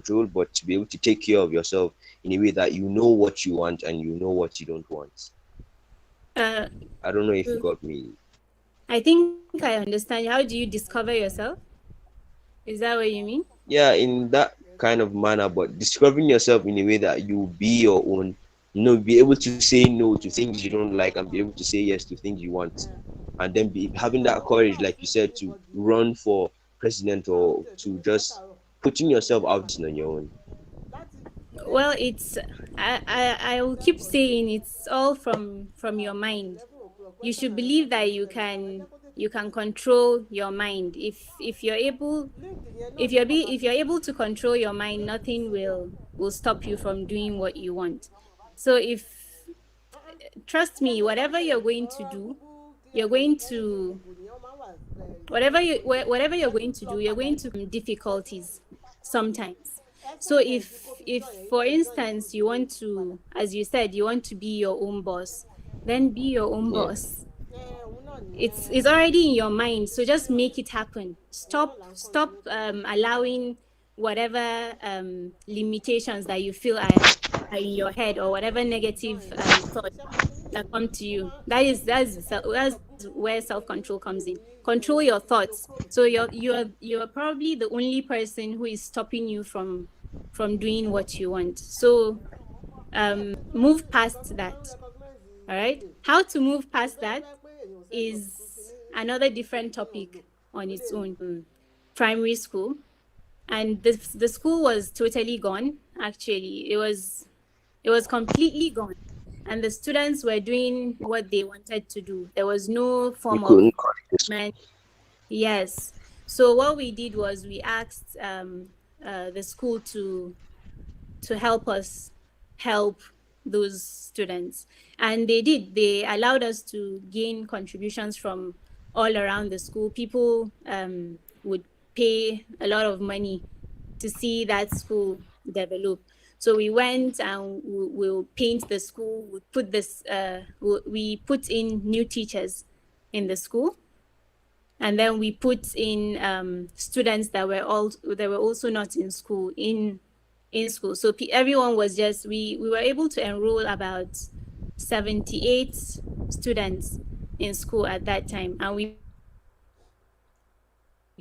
control, but to be able to take care of yourself in a way that you know what you want and you know what you don't want. Uh, I don't know if you got me. I think I understand. How do you discover yourself? Is that what you mean? Yeah, in that kind of manner, but discovering yourself in a way that you be your own, be able to say no to things you don't like and be able to say yes to things you want, and then be having that courage, like you said, to run for president or to just putting yourself out on your own. Well, it's I will keep saying it's all from your mind. You should believe that you can control your mind. If you're able if you're able to control your mind, nothing will stop you from doing what you want. So if trust me, whatever you're going to do, you're going to whatever you're going to do, you're going to difficulties sometimes. So if for instance you want to, as you said, you want to be your own boss, then be your own Yeah. boss. It's already in your mind, so just make it happen. Stop allowing whatever limitations that you feel are in your head, or whatever negative thoughts that come to you. That's where self-control comes in. Control your thoughts. So you're probably the only person who is stopping you from doing what you want. So move past that. All right. How to move past that is another different topic on its own. Primary school, and the school was totally gone. Actually, it was completely gone, and the students were doing what they wanted to do. There was no You form of couldn't call it this. management. Yes. So what we did was we asked the school to help us help those students, and they did. They allowed us to gain contributions from all around the school. People would pay a lot of money to see that school develop. So we went and we'll paint the school. We put in new teachers in the school, and then we put in students that were also not in school in school. So everyone was just we were able to enroll about 78 students in school at that time, and we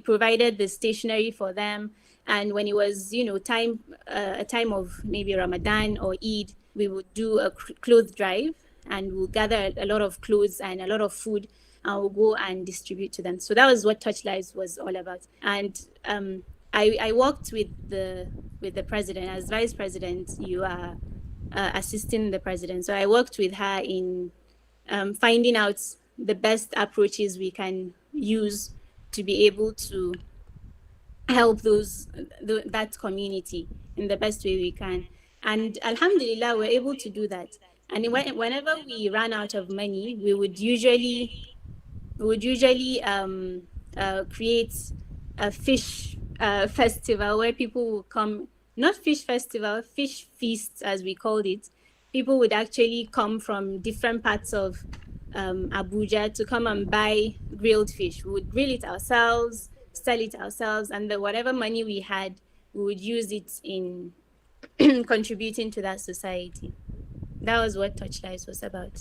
provided the stationery for them. And when it was time a time of maybe Ramadan or Eid, we would do a clothes drive, and we'll gather a lot of clothes and a lot of food, and we'll go and distribute to them. So that was what Touch Lives was all about. And I worked with the president as vice president. You are assisting the president, so I worked with her in finding out the best approaches we can use to be able to help that community in the best way we can. And Alhamdulillah, we're able to do that. And whenever we ran out of money, we would usually create a fish festival where people will come. Not fish festival, fish feast as we called it. People would actually come from different parts of Abuja to come and buy grilled fish. We would grill it ourselves, sell it ourselves, and whatever money we had, we would use it in contributing to that society. That was what Touch Lives was about.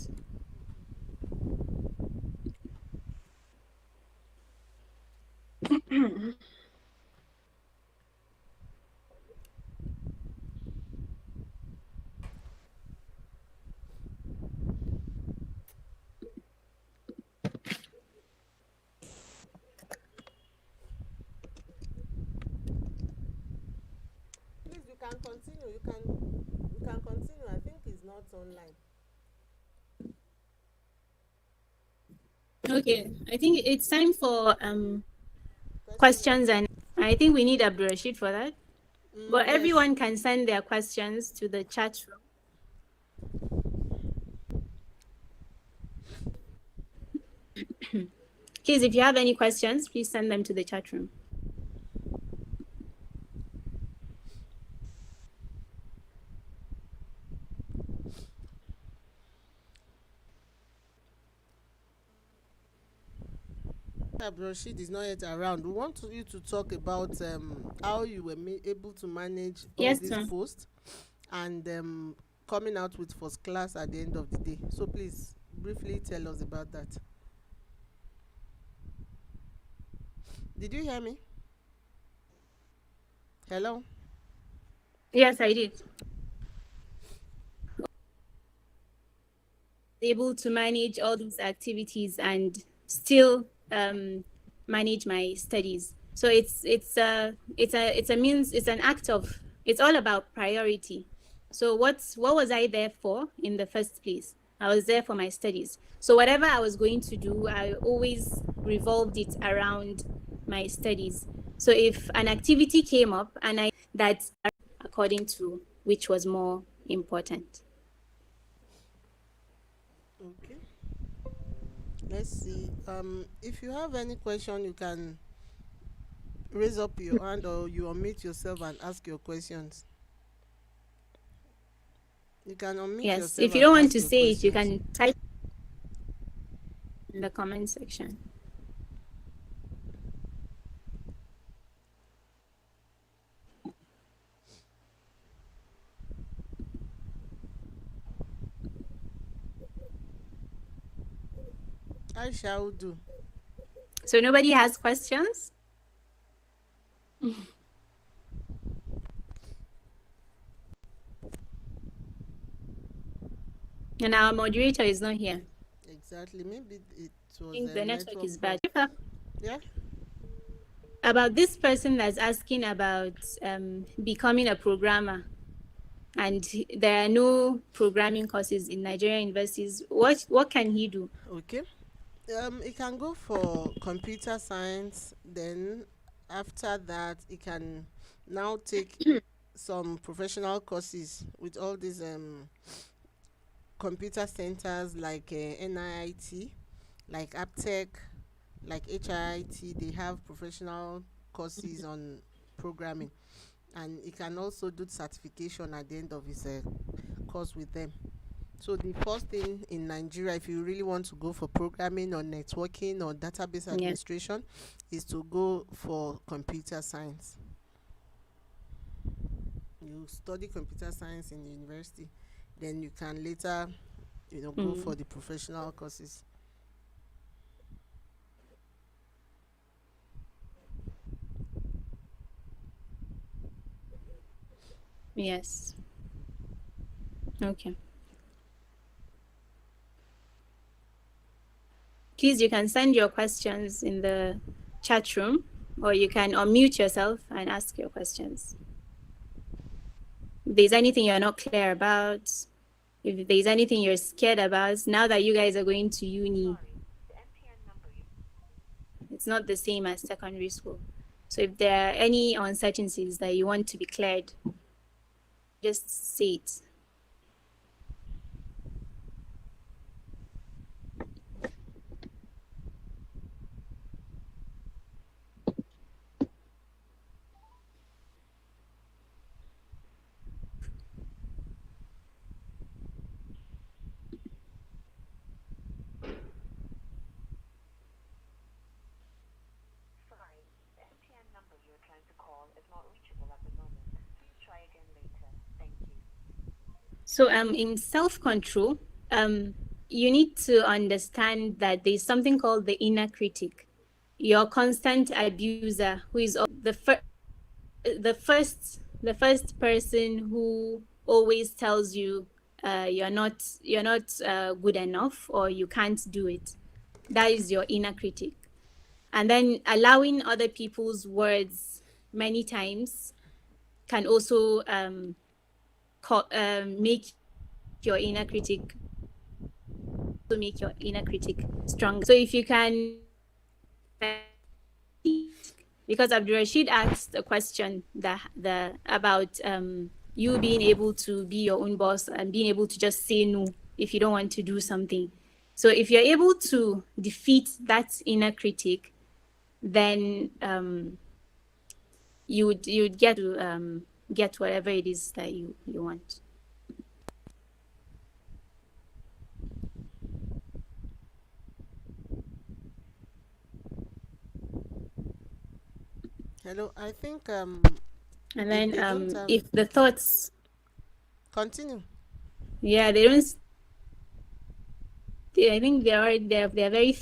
Please, you can continue. You can continue. I think it's not online. Okay, I think it's time for Question and questions, and I think we need Abdul Rashid for that. But yes. everyone can send their questions to the chat room. Please, if you have any questions, please send them to the chat room. Abdulrasheed is not yet around. We want you to talk about how you were able to manage all Yes, these ma'am. posts and coming out with first class at the end of the day. So please briefly tell us about that. Did you hear me? Hello? Yes, I did. Able to manage all these activities and still manage my studies. So it's an act of, it's all about priority. So what was I there for in the first place? I was there for my studies. So whatever I was going to do, I always revolved it around my studies. So if an activity came up and I that according to which was more important. Okay. Let's see. If you have any question, you can raise up your hand or you unmute yourself and ask your questions. You can unmute Yes, yourself if you and don't want ask to your say it, you questions. can type in the comment section. I shall do. So nobody has questions? And our moderator is not here. Exactly. Maybe it I was think a the network network is bad. problem. Yeah. About this person that's asking about becoming a programmer, and there are no programming courses in Nigerian universities. What can he do? Okay. It can go for computer science. Then after that, it can now take some professional courses with all these computer centers like NIT, like Aptech, like HIT. They have professional courses on programming, and he can also do certification at the end of his course with them. So the first thing in Nigeria, if you really want to go for programming or networking or database Yes. administration, is to go for computer science. You study computer science in the university, then you can later, go for Mm. the professional courses. Yes. Okay. Please, you can send your questions in the chat room, or you can unmute yourself and ask your questions. If there's anything you're not clear about, if there's anything you're scared about, now that you guys are going to uni, it's not the same as secondary school. So if there are any uncertainties that you want to be cleared, just say it. So in self-control, you need to understand that there's something called the inner critic, your constant abuser, who is the first person who always tells you you're not good enough or you can't do it. That is your inner critic. And then allowing other people's words many times can also make your inner critic stronger. So if you can, because Abdulrasheed asked a question about you being able to be your own boss and being able to just say no if you don't want to do something. So if you're able to defeat that inner critic, then you'd get to get whatever it is that you want. Hello. I think And if then they don't have, if the thoughts, continue. yeah, they don't, I think they're very